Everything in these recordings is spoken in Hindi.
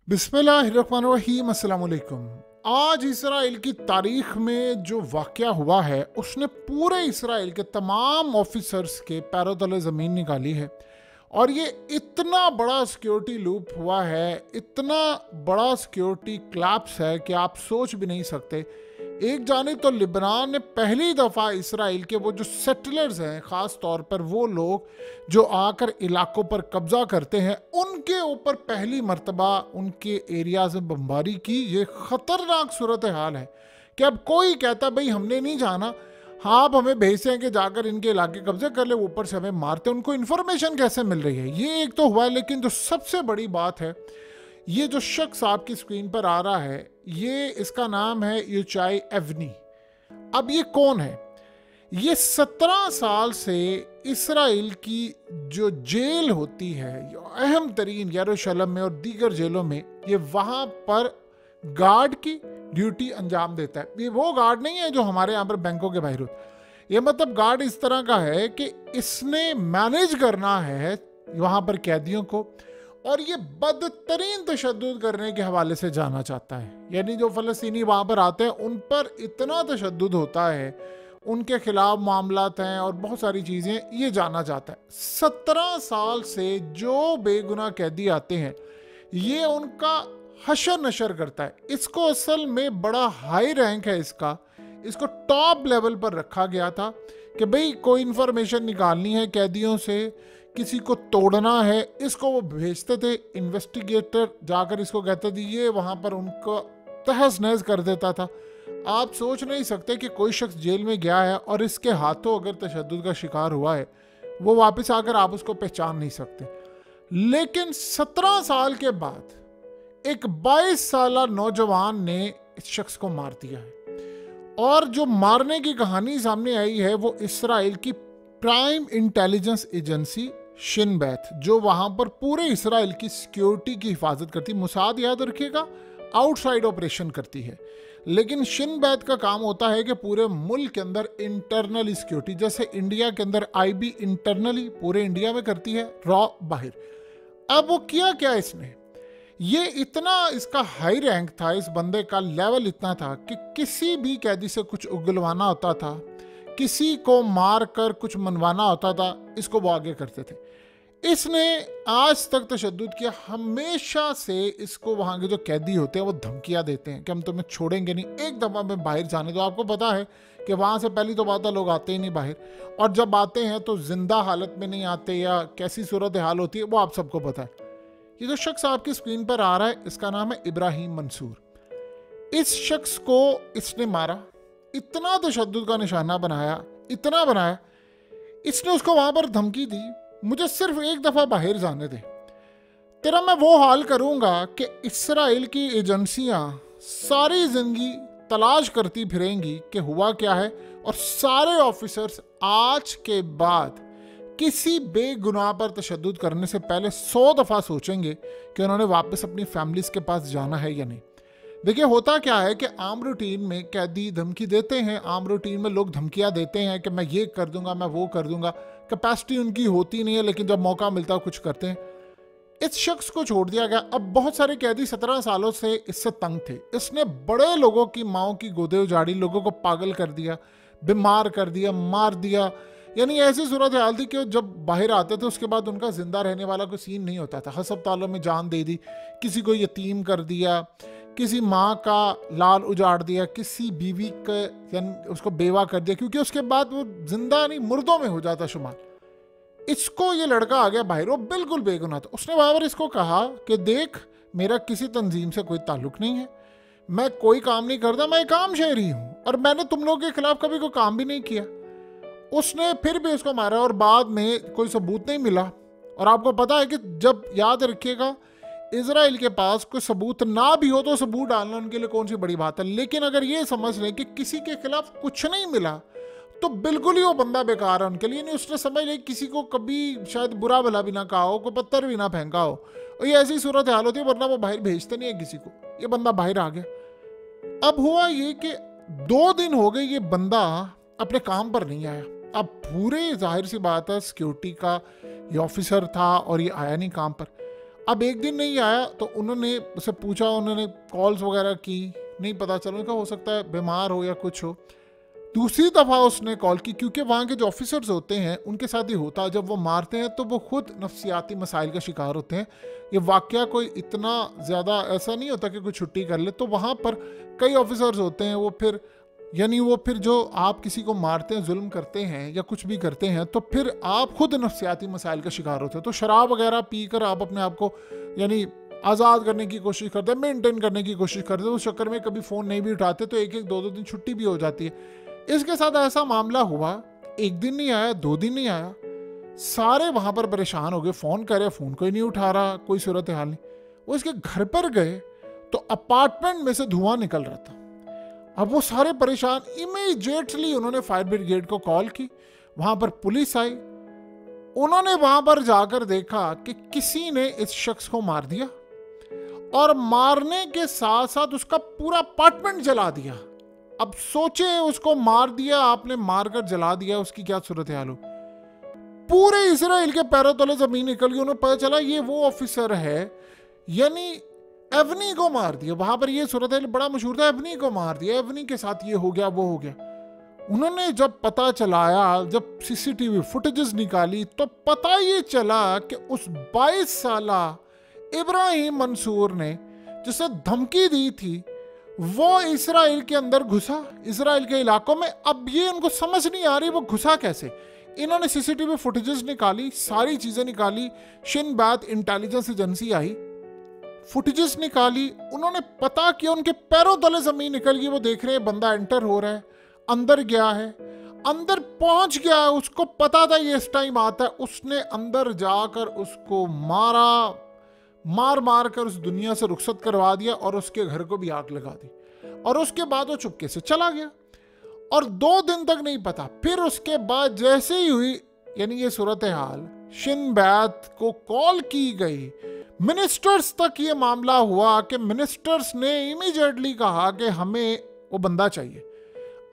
बिस्मिल्लाहिर्रहमानिर्रहीम, अस्सलाम वालेकुम। आज इसराइल की तारीख में जो वाक़या हुआ है उसने पूरे इसराइल के तमाम ऑफिसर्स के पैरों तले ज़मीन निकाली है। और ये इतना बड़ा सिक्योरिटी लूप हुआ है, इतना बड़ा सिक्योरिटी क्लैप्स है कि आप सोच भी नहीं सकते। एक जानिब तो लिबनान ने पहली दफ़ा इसराइल के वो जो सेटलर्स हैं, ख़ास तौर पर वो लोग जो आकर इलाकों पर कब्ज़ा करते हैं, उनके ऊपर पहली मर्तबा उनके एरियाज़ में बमबारी की। ये ख़तरनाक सूरत हाल है कि अब कोई कहता भाई हमने नहीं जाना, हाँ आप हमें भेजते हैं कि जाकर इनके इलाके कब्जे कर ले, ऊपर से हमें मारते हैं। उनको इन्फॉर्मेशन कैसे मिल रही है, ये एक तो हुआ है। लेकिन जो सबसे बड़ी बात है, ये जो शख्स आपकी स्क्रीन पर आ रहा है, ये इसका नाम है यूचाई एवनी। अब ये कौन है? ये 17 साल से इसराइल की जो जेल होती है, अहम तरीन यरूशलेम में और दीगर जेलों में, ये वहाँ पर गार्ड की ड्यूटी अंजाम देता है। ये वो गार्ड नहीं है जो हमारे यहाँ पर बैंकों के बाहर होता। ये मतलब गार्ड इस तरह का है कि इसने मैनेज करना है वहाँ पर कैदियों को, और ये बदतरीन तशद्दुद करने के हवाले से जाना चाहता है। यानी जो फ़लस्तीनी वहाँ पर आते हैं उन पर इतना तशद्दुद होता है, उनके खिलाफ मामलात हैं और बहुत सारी चीज़ें, ये जानना चाहता है। 17 साल से जो बेगुनाह कैदी आते हैं, ये उनका हशर नशर करता है। इसको असल में बड़ा हाई रैंक है इसको टॉप लेवल पर रखा गया था कि भाई कोई इन्फॉर्मेशन निकालनी है कैदियों से, किसी को तोड़ना है, इसको वो भेजते थे। इन्वेस्टिगेटर जाकर इसको कहते थे, ये वहाँ पर उनको तहस नहस कर देता था। आप सोच नहीं सकते कि कोई शख्स जेल में गया है और इसके हाथों अगर तशद्दुद का शिकार हुआ है, वो वापस आकर आप उसको पहचान नहीं सकते। लेकिन 17 साल के बाद एक 22 साला नौजवान ने इस शख्स को मार दिया है। और जो मारने की कहानी सामने आई है वो इसराइल की प्राइम इंटेलिजेंस एजेंसी शिन बैत, जो वहां पर पूरे इसराइल की सिक्योरिटी की हिफाजत करती है। मुसाद याद रखिएगा, आउटसाइड ऑपरेशन करती है, लेकिन शिन बैत का काम होता है कि पूरे मुल्क के अंदर इंटरनल सिक्योरिटी, जैसे इंडिया के अंदर आईबी इंटरनली पूरे इंडिया में करती है, रॉ बाहर। अब वो किया क्या इसने, ये इतना इसका हाई रैंक था, इस बंदे का लेवल इतना था कि किसी भी कैदी से कुछ उगलवाना होता था, किसी को मार कर कुछ मनवाना होता था, इसको वो आगे करते थे। इसने आज तक तशद्दुद किया। हमेशा से इसको वहाँ के जो कैदी होते हैं वो धमकियाँ देते हैं कि हम तुम्हें छोड़ेंगे नहीं, एक दफ़ा में बाहर जाने दो। आपको पता है कि वहाँ से पहली तो बात है लोग आते ही नहीं बाहर, और जब आते हैं तो जिंदा हालत में नहीं आते, या कैसी सूरत हाल होती है वो आप सबको पता है। ये जो शख्स आपकी स्क्रीन पर आ रहा है, इसका नाम है इब्राहिम मंसूर। इस शख्स को इसने मारा, इतना तशद्दुद का निशाना बनाया, इतना बनाया। इसने उसको वहां पर धमकी दी, मुझे सिर्फ एक दफा बाहर जाने दे, तेरा मैं वो हाल करूंगा कि इसराइल की एजेंसियां सारी जिंदगी तलाश करती फिरेंगी कि हुआ क्या है, और सारे ऑफिसर्स आज के बाद किसी बेगुनाह पर तशद्दुद करने से पहले 100 दफ़ा सोचेंगे कि उन्होंने वापस अपनी फैमिलीज के पास जाना है या नहीं। देखिए होता क्या है कि आम रूटीन में कैदी धमकी देते हैं, आम रूटीन में लोग धमकियां देते हैं कि मैं ये कर दूंगा, मैं वो कर दूंगा। कैपेसिटी उनकी होती नहीं है, लेकिन जब मौका मिलता है कुछ करते हैं। इस शख्स को छोड़ दिया गया। अब बहुत सारे कैदी 17 सालों से इससे तंग थे। इसने बड़े लोगों की माओ की गोदे उजाड़ी, लोगों को पागल कर दिया, बीमार कर दिया, मार दिया। यानी ऐसी सूरत हाल थी कि जब बाहर आते थे उसके बाद उनका जिंदा रहने वाला कोई सीन नहीं होता था। अस्पतालों में जान दे दी, किसी को यतीम कर दिया, किसी माँ का लाल उजाड़ दिया, किसी बीवी का यानी उसको बेवा कर दिया, क्योंकि उसके बाद वो जिंदा नहीं मुर्दों में हो जाता शुमार। इसको ये लड़का आ गया बाहर, वो बिल्कुल बेगुनाह था। उसने वहाँ पर इसको कहा कि देख, मेरा किसी तंजीम से कोई ताल्लुक नहीं है, मैं कोई काम नहीं करता, मैं काम शहरी हूँ, और मैंने तुम लोगों के खिलाफ कभी कोई काम भी नहीं किया। उसने फिर भी उसको मारा और बाद में कोई सबूत नहीं मिला। और आपको पता है कि जब, याद रखिएगा, इजराइल के पास कोई सबूत ना भी हो तो सबूत डालना उनके लिए कौन सी बड़ी बात है। लेकिन अगर ये समझ लें कि किसी के खिलाफ कुछ नहीं मिला तो बिल्कुल ही वो बंदा बेकार है उनके लिए। नहीं, उसने समझ लिया किसी को कभी शायद बुरा भला भी ना कहा हो, कोई पत्थर भी ना फेंका हो, और ये ऐसी सूरत हाल होती है, वरना वो बाहर भेजते नहीं है किसी को। ये बंदा बाहर आ गया। अब हुआ ये कि 2 दिन हो गए ये बंदा अपने काम पर नहीं आया। अब पूरे जाहिर सी बात है, सिक्योरिटी का ये ऑफिसर था और ये आया नहीं काम पर। अब एक दिन नहीं आया तो उन्होंने उसे पूछा, उन्होंने कॉल्स वगैरह की, नहीं पता चला, उनका हो सकता है बीमार हो या कुछ हो। दूसरी दफ़ा उसने कॉल की, क्योंकि वहाँ के जो ऑफिसर्स होते हैं उनके साथ ही होता है, जब वो मारते हैं तो वो खुद नफ्सियाती मसाइल का शिकार होते हैं। ये वाक़या कोई इतना ज़्यादा ऐसा नहीं होता कि कोई छुट्टी कर ले, तो वहाँ पर कई ऑफिसर्स होते हैं, वो फिर जो आप किसी को मारते हैं, जुल्म करते हैं या कुछ भी करते हैं, तो फिर आप खुद नफ्सियाती मसाइल का शिकार होते हैं। तो शराब वगैरह पी कर आप अपने आप को यानी आज़ाद करने की कोशिश करते हैं, मेंटेन करने की कोशिश करते हैं, उस चक्कर में कभी फ़ोन नहीं भी उठाते, तो एक एक दो दो दिन छुट्टी भी हो जाती है। इसके साथ ऐसा मामला हुआ, एक दिन नहीं आया, 2 दिन नहीं आया, सारे वहां पर परेशान हो गए, फोन करे, फोन कोई नहीं उठा रहा, कोई सूरत हाल नहीं। वो इसके घर पर गए तो अपार्टमेंट में से धुआं निकल रहा था। अब वो सारे परेशान, इमीडिएटली उन्होंने फायर ब्रिगेड को कॉल की, वहां पर पुलिस आई, उन्होंने वहां पर जाकर देखा कि किसी ने इस शख्स को मार दिया और मारने के साथ साथ उसका पूरा अपार्टमेंट जला दिया। अब सोचे, उसको मार दिया आपने, मारकर जला दिया, उसकी क्या सूरत हाल हो। पूरे इजराइल के पैरों तले जमीन निकल गई। उन्हें पता चला ये वो ऑफिसर है, यानी एवनी को मार दिया। वहां पर ये सूरत हाल बड़ा मशहूर था, एवनी को मार दिया, एवनी के साथ ये हो गया, वो हो गया। उन्होंने जब पता चलाया, जब सीसीटीवी फुटेजेस निकाली, तो पता ये चला कि उस 22 साला इब्राहिम मंसूर ने जिसे धमकी दी थी, वो इजराइल के अंदर घुसा, इजराइल के इलाकों में। अब ये उनको समझ नहीं आ रही वो घुसा कैसे। इन्होंने सीसीटीवी फुटेजेस निकाली, सारी चीजें निकाली, शिन बैत इंटेलिजेंस एजेंसी आई, फुटेजेस निकाली, उन्होंने पता किया, उनके पैरों तले जमीन निकल गई। वो देख रहे हैं बंदा एंटर हो रहा है, अंदर गया है, अंदर पहुंच गया, उसको पता था ये इस टाइम आता है, उसने अंदर जाकर उसको मार मार कर उस दुनिया से रुखसत करवा दिया और उसके घर को भी आग लगा दी। और उसके बाद वो चुपके से चला गया और 2 दिन तक नहीं पता। फिर उसके बाद जैसे ही हुई, यानी ये सूरत हाल, शिन बैत को कॉल की गई, मिनिस्टर्स तक ये मामला हुआ कि मिनिस्टर्स ने इमीडिएटली कहा कि हमें वो बंदा चाहिए।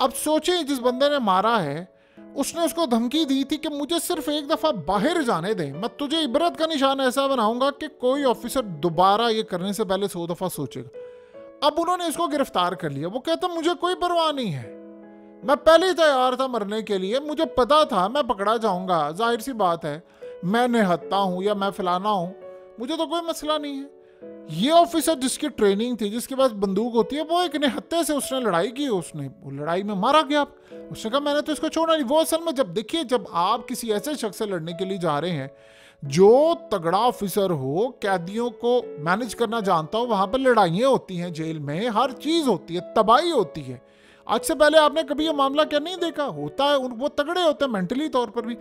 अब सोचें, जिस बंदे ने मारा है उसने उसको धमकी दी थी कि मुझे सिर्फ एक दफा बाहर जाने दे, मैं तुझे इबरत का निशान ऐसा बनाऊंगा कि कोई ऑफिसर दोबारा ये करने से पहले 100 दफा सोचेगा। अब उन्होंने इसको गिरफ्तार कर लिया। वो कहता मुझे कोई परवाह नहीं है, मैं पहले ही तैयार था मरने के लिए, मुझे पता था मैं पकड़ा जाऊंगा, जाहिर सी बात है, मैं निहत्ता हूं या मैं फलाना हूं, मुझे तो कोई मसला नहीं है। ये ऑफिसर जिसकी ट्रेनिंग थी, जिसके पास बंदूक होती है, वो एक निहत्ते से उसने लड़ाई की, उसने वो लड़ाई में मारा गया। उसने कहा मैंने तो इसको छोड़ा नहीं। वो असल में जब देखिए, जब आप किसी ऐसे शख्स से लड़ने के लिए जा रहे हैं जो तगड़ा ऑफिसर हो, कैदियों को मैनेज करना जानता हो, वहां पर लड़ाइयाँ होती हैं, जेल में हर चीज होती है, तबाही होती है। आज से पहले आपने कभी ये मामला क्या नहीं देखा? होता है, वो तगड़े होते हैं, मेंटली तौर पर भी,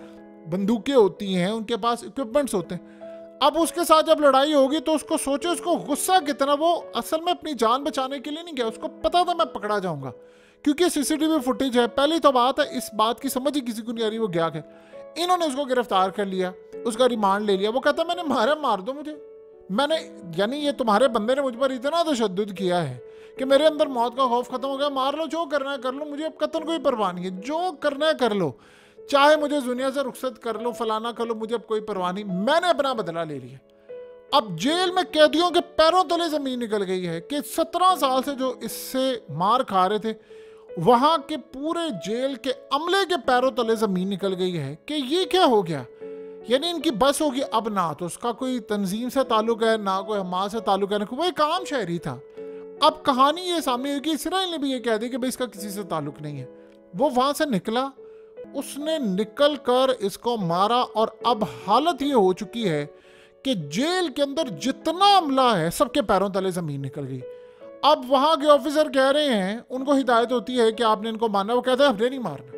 बंदूकें होती हैं, उनके पास इक्विपमेंट्स होते हैं। अब उसके साथ जब लड़ाई होगी तो उसको सोचे, उसको गुस्सा कितना। वो असल में अपनी जान बचाने के लिए नहीं गया, उसको पता था मैं पकड़ा जाऊंगा, क्योंकि सीसीटीवी फुटेज है। पहली तो बात है, इस बात की समझ ही किसी को नहीं आ रही वो गया है। इन्होंने उसको गिरफ्तार कर लिया, उसका रिमांड ले लिया। वो कहता मैंने मार दो मुझे, मैंने, यानी ये तुम्हारे बंदे ने मुझ पर इतना तशद्दुद किया है कि मेरे अंदर मौत का खौफ खत्म हो गया। मार लो, जो करना है कर लो, मुझे अब कतन कोई परवाह नहीं है, जो करना है कर लो, चाहे मुझे दुनिया से रुखसत कर लो, फलाना कर लो, मुझे अब कोई परवाह नहीं, मैंने अपना बदला ले लिया। अब जेल में कैदियों के पैरों तले जमीन निकल गई है कि 17 साल से जो इससे मार खा रहे थे, वहां के पूरे जेल के अमले के पैरों तले जमीन निकल गई है कि ये क्या हो गया। यानी इनकी बस होगी अब, ना तो उसका कोई तंजीम से ताल्लुक है, ना कोई हमास से ताल्लुक है, ना वो एक आम शहरी था। अब कहानी ये सामने हुई, इसराइल ने भी ये कह दी कि भाई इसका किसी से ताल्लुक नहीं है। वो वहां से निकला, उसने निकल कर इसको मारा और अब हालत ये हो चुकी है कि जेल के अंदर जितना अमला है सबके पैरों तले जमीन निकल गई। अब वहां के ऑफिसर कह रहे हैं, उनको हिदायत होती है कि आपने इनको मारना, वो कहते हैं हमने नहीं मारना,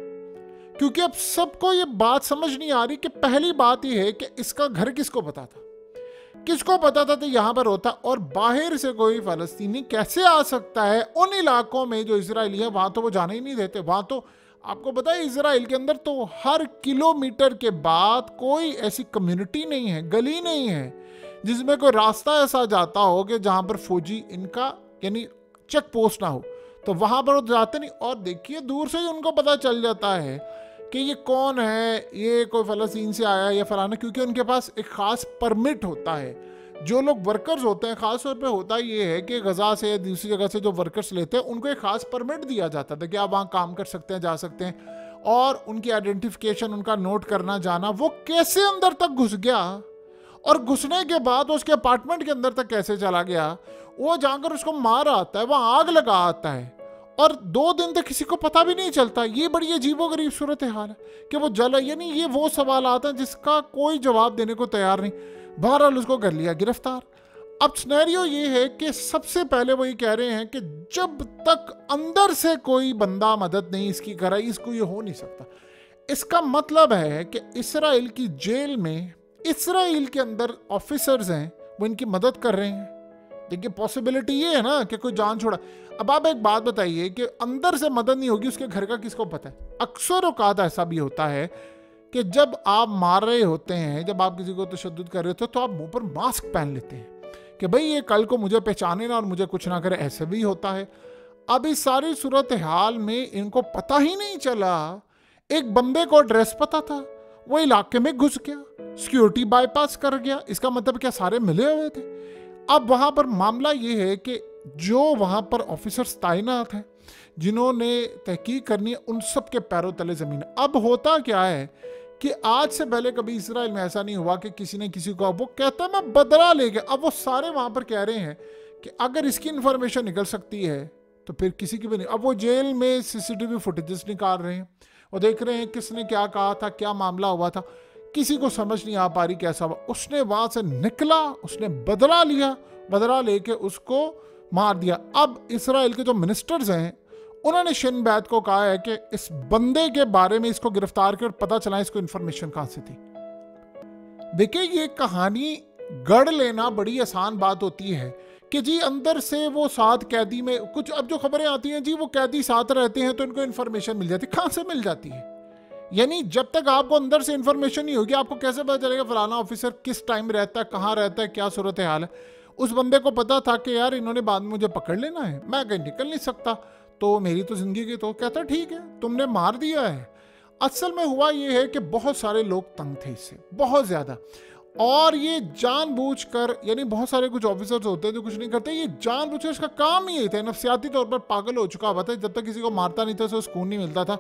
क्योंकि अब सबको ये बात समझ नहीं आ रही कि पहली बात ये है कि इसका घर किसको पता था, किसको पता था तो यहां पर होता, और बाहर से कोई फलस्तीनी कैसे आ सकता है उन इलाकों में जो इजरायली है, वहां तो वो जाने ही नहीं देते। वहां तो आपको पता है इजराइल के अंदर तो हर किलोमीटर के बाद कोई ऐसी कम्युनिटी नहीं है, गली नहीं है जिसमें कोई रास्ता ऐसा जाता हो कि जहां पर फौजी इनका यानी चेक पोस्ट ना हो, तो वहां पर वो जाते नहीं। और देखिए दूर से ही उनको पता चल जाता है कि ये कौन है, ये कोई फलस्तीन से आया है या फलाना, क्योंकि उनके पास एक खास परमिट होता है जो लोग वर्कर्स होते हैं, ख़ास तौर पे होता ये है कि गज़ा से दूसरी जगह से जो वर्कर्स लेते हैं उनको एक ख़ास परमिट दिया जाता था कि आप वहाँ काम कर सकते हैं, जा सकते हैं, और उनकी आइडेंटिफिकेशन, उनका नोट करना जाना। वो कैसे अंदर तक घुस गया और घुसने के बाद उसके अपार्टमेंट के अंदर तक कैसे चला गया, वो जाकर उसको मार आता है, वहाँ आग लगा आता है और 2 दिन तक किसी को पता भी नहीं चलता। ये बड़ी अजीबोगरीब सूरत हाल है कि वो जला, यानी ये वो सवाल आता है जिसका कोई जवाब देने को तैयार नहीं। बहरहाल उसको कर लिया गिरफ्तार। अब सिनेरियो ये है कि सबसे पहले वो ये कह रहे हैं कि जब तक अंदर से कोई बंदा मदद नहीं इसकी कराई, इसको ये हो नहीं सकता। इसका मतलब है कि इसराइल की जेल में इसराइल के अंदर ऑफिसर्स हैं, वो इनकी मदद कर रहे हैं। देखिए पॉसिबिलिटी ये है ना कि कोई जान छोड़ा। अब आप एक बात बताइए कि अंदर से मदद नहीं होगी, उसके घर का किसको पता है? अक्सर औकात ऐसा भी होता है कि जब आप मार रहे होते हैं, जब आप किसी को तशद्दुद कर रहे होते हैं, तो आप मुंह पर मास्क पहन लेते हैं कि भाई ये कल को मुझे पहचाने ना और मुझे कुछ ना करे। ऐसे भी होता है। अब इस सारी सूरत हाल में इनको पता ही नहीं चला। एक बंदे को एड्रेस पता था, वो इलाके में घुस गया, सिक्योरिटी बाईपास कर गया। इसका मतलब क्या सारे मिले हुए थे? अब वहां पर मामला ये है कि जो वहां पर ऑफिसर्स तैनात हैं, जिन्होंने तहकीक करनी है, उन सब के पैरों तले जमीन। अब होता क्या है कि आज से पहले कभी इसराइल में ऐसा नहीं हुआ कि किसी ने किसी को, वो कहता है मैं बदला ले गया। अब वो सारे वहां पर कह रहे हैं कि अगर इसकी इंफॉर्मेशन निकल सकती है तो फिर किसी की भी नहीं। अब वो जेल में CCTV फुटेजेस निकाल रहे हैं, वो देख रहे हैं किसने क्या कहा था, क्या मामला हुआ था। किसी को समझ नहीं आ पा रही कैसा हुआ। उसने वहां से निकला, उसने बदला लिया, बदला लेके उसको मार दिया। अब इसराइल के जो मिनिस्टर्स हैं उन्होंने शिन बैत को कहा है कि इस बंदे के बारे में इसको गिरफ्तार कर पता चला इसको इंफॉर्मेशन कहां से थी। देखिए ये कहानी गढ़ लेना बड़ी आसान बात होती है कि जी अंदर से वो 7 कैदी में कुछ, अब जो खबरें आती हैं जी वो कैदी साथ रहते हैं तो इनको इन्फॉर्मेशन मिल जाती है। कहां से मिल जाती है? यानी जब तक आपको अंदर से इन्फॉर्मेशन नहीं होगी, आपको कैसे पता चलेगा फलाना ऑफिसर किस टाइम रहता है, कहाँ रहता है, क्या सूरत हाल है? उस बंदे को पता था कि यार इन्होंने बाद में मुझे पकड़ लेना है, मैं कहीं निकल नहीं सकता, तो मेरी तो जिंदगी की, तो कहता ठीक है तुमने मार दिया है। असल में हुआ ये है कि बहुत सारे लोग तंग थे इससे, बहुत ज्यादा। और ये जानबूझकर, यानी बहुत सारे कुछ ऑफिसर्स होते हैं जो कुछ नहीं करते, ये जानबूझकर, इसका काम ही यही था, नफसियाती तौर पर पागल हो चुका हुआ था। जब तक किसी को मारता नहीं था उसे सुकून नहीं मिलता था।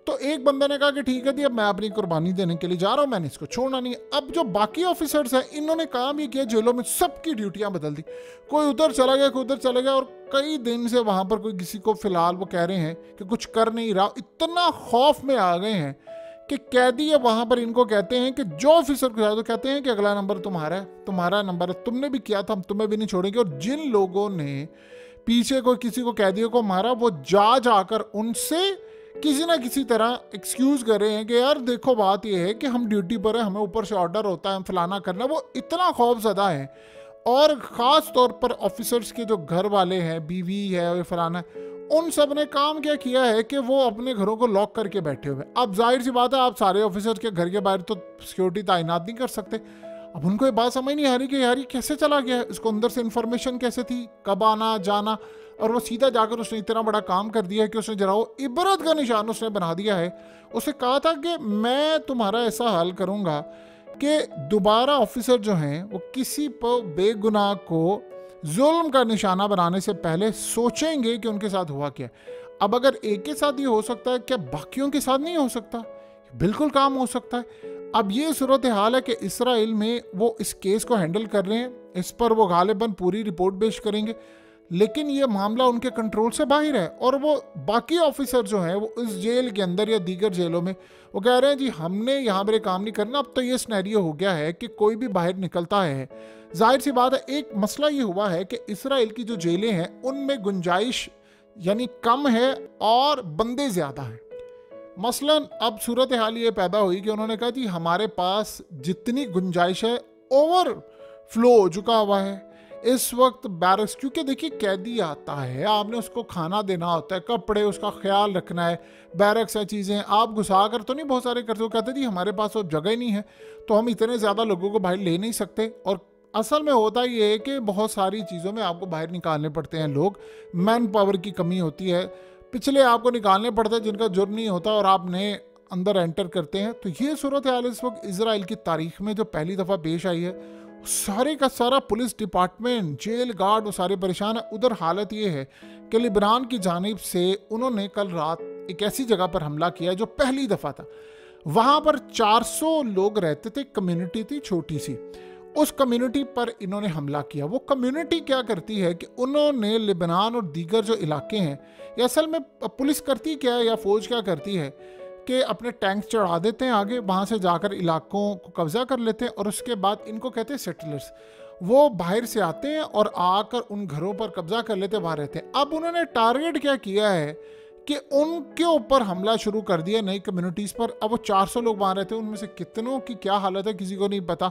तो एक बंदे ने कहा कि ठीक है जी अब मैं अपनी कुर्बानी देने के लिए जा रहा हूं, मैंने इसको छोड़ना नहीं है। अब जो बाकी ऑफिसर्स हैं इन्होंने काम ये किया, जेलों में सबकी ड्यूटियां बदल दी। कोई उधर चला गया, कोई उधर चला गया, और कई दिन से वहां पर कोई किसी को, फिलहाल वो कह रहे हैं कि कुछ कर नहीं रहा। इतना खौफ में आ गए हैं कि कैदी है वहां पर इनको कहते हैं कि जो ऑफिसर को जाए तो कहते हैं कि अगला नंबर तुम्हारा है, तुम्हारा नंबर है, तुमने भी किया था, हम तुम्हें भी नहीं छोड़ेंगे। और जिन लोगों ने पीछे कोई किसी को, कैदियों को मारा, वो जाकर उनसे किसी ना किसी तरह एक्सक्यूज कर रहे हैं कि यार देखो बात ये है कि हम ड्यूटी पर है, हमें ऊपर से ऑर्डर होता है, हम फलाना करना। वो इतना खौफजदा है। और ख़ास तौर पर ऑफिसर्स के जो घर वाले हैं, बीवी है और फलाना, उन सब ने काम क्या किया है कि वो अपने घरों को लॉक करके बैठे हुए। अब जाहिर सी बात है आप सारे ऑफिसर्स के घर के बाहर तो सिक्योरिटी तैनात नहीं कर सकते। अब उनको ये बात समझ नहीं आ रही कि यार ये कैसे चला गया, इसको अंदर से इन्फॉर्मेशन कैसे थी, कब आना जाना। और वो सीधा जाकर उसने इतना बड़ा काम कर दिया है कि उसने जरा वो इबरत का निशान उसने बना दिया है। उसने कहा था कि मैं तुम्हारा ऐसा हाल करूँगा कि दोबारा ऑफिसर जो हैं वो किसी पर बेगुनाह को जुल्म का निशाना बनाने से पहले सोचेंगे कि उनके साथ हुआ क्या। अब अगर एक के साथ ये हो सकता है, क्या बाकियों के साथ नहीं हो सकता? बिल्कुल काम हो सकता है। अब ये सूरत हाल है कि इसराइल में वो इस केस को हैंडल कर रहे हैं, इस पर वो गालिबन पूरी रिपोर्ट पेश करेंगे, लेकिन ये मामला उनके कंट्रोल से बाहर है। और वो बाकी ऑफिसर जो हैं वो इस जेल के अंदर या दीगर जेलों में वो कह रहे हैं जी हमने यहाँ पर काम नहीं करना। अब तो ये सिनेरियो हो गया है कि कोई भी बाहर निकलता है, जाहिर सी बात है। एक मसला ये हुआ है कि इसराइल की जो जेलें हैं उनमें गुंजाइश यानी कम है और बंदे ज़्यादा हैं। मसलन अब सूरत हाल ये पैदा हुई कि उन्होंने कहा जी हमारे पास जितनी गुंजाइश है ओवर फ्लो हो चुका हुआ है इस वक्त बैरक्स, क्योंकि देखिए कैदी आता है, आपने उसको खाना देना होता है, कपड़े, उसका ख्याल रखना है, बैरक्स है, चीज़ें आप घुसा कर तो नहीं बहुत सारे करते हो। कहते जी हमारे पास तो जगह ही नहीं है तो हम इतने ज़्यादा लोगों को बाहर ले नहीं सकते। और असल में होता ये है कि बहुत सारी चीज़ों में आपको बाहर निकालने पड़ते हैं लोग, मैन पावर की कमी होती है, पिछले आपको निकालने पड़ते हैं जिनका जुर्म नहीं होता और आप नए अंदर एंटर करते हैं। तो ये सूरत हाल इस वक्त इसराइल की तारीख में जो पहली दफ़ा पेश आई है सारे का सारा पुलिस डिपार्टमेंट, जेल गार्ड, वो सारे परेशान है। उधर हालत ये है कि लिबनान की जानिब से उन्होंने कल रात एक ऐसी जगह पर हमला किया जो पहली दफ़ा था। वहाँ पर 400 लोग रहते थे, कम्युनिटी थी छोटी सी। उस कम्युनिटी पर इन्होंने हमला किया। वो कम्युनिटी क्या करती है कि उन्होंने लिबनान और दीगर जो इलाके हैं, या असल में पुलिस करती क्या है या फौज क्या करती है कि अपने टैंक चढ़ा देते हैं आगे, वहाँ से जाकर इलाकों को कब्जा कर लेते हैं और उसके बाद इनको कहते हैं सेटलर्स। वो बाहर से आते हैं और आकर उन घरों पर कब्जा कर लेते, वहाँ रहते हैं। अब उन्होंने टारगेट क्या किया है कि उनके ऊपर हमला शुरू कर दिया, नई कम्युनिटीज़ पर। अब वो 400 लोग वहाँ रहते हैं, उनमें से कितनों की क्या हालत है किसी को नहीं पता,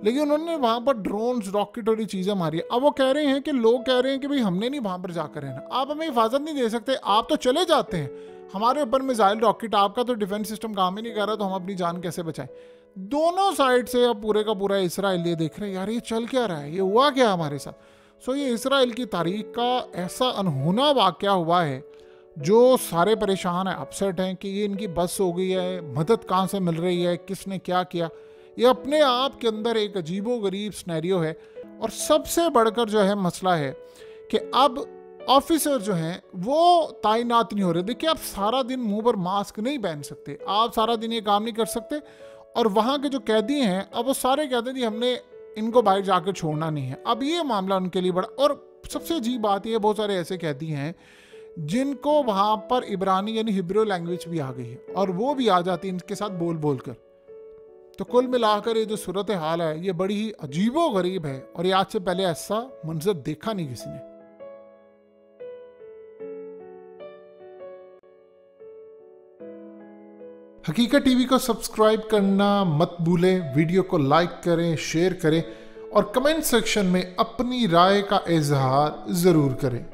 लेकिन उन्होंने वहाँ पर ड्रोन्स, रॉकेट और ये चीज़ें मारी। अब वो कह रहे हैं कि लोग कह रहे हैं कि भाई हमने नहीं वहाँ पर जाकर रहना, आप हमें हिफाजत नहीं दे सकते, आप तो चले जाते हैं, हमारे ऊपर मिसाइल रॉकेट, आपका तो डिफेंस सिस्टम काम ही नहीं कर रहा, तो हम अपनी जान कैसे बचाएं। दोनों साइड से अब पूरे का पूरा इसराइल ये देख रहे हैं, यार ये चल क्या रहा है, ये हुआ क्या हमारे साथ। सो ये इसराइल की तारीख का ऐसा अनहोना वाक़या हुआ है जो सारे परेशान हैं, अपसेट हैं कि ये इनकी बस हो गई है, मदद कहाँ से मिल रही है, किसने क्या किया। ये अपने आप के अंदर एक अजीबो गरीब स्नैरियो है। और सबसे बढ़कर जो है मसला है कि अब ऑफिसर जो हैं वो तैनात नहीं हो रहे। देखिए, आप सारा दिन मुंह पर मास्क नहीं पहन सकते, आप सारा दिन ये काम नहीं कर सकते। और वहाँ के जो कैदी हैं, अब वो सारे कहते हैं कि हमने इनको बाहर जाकर छोड़ना नहीं है। अब ये मामला उनके लिए बड़ा, और सबसे अजीब बात ये, बहुत सारे ऐसे कैदी हैं जिनको वहाँ पर इब्रानी यानी हिब्रू लैंग्वेज भी आ गई है, और वो भी आ जाती है इनके साथ बोल बोल कर। तो कुल मिलाकर ये जो सूरत हाल है, ये बड़ी ही अजीबो गरीब है, और ये आज से पहले ऐसा मंजर देखा नहीं किसी ने। हकीकत टीवी को सब्सक्राइब करना मत भूलें, वीडियो को लाइक करें, शेयर करें और कमेंट सेक्शन में अपनी राय का इजहार ज़रूर करें।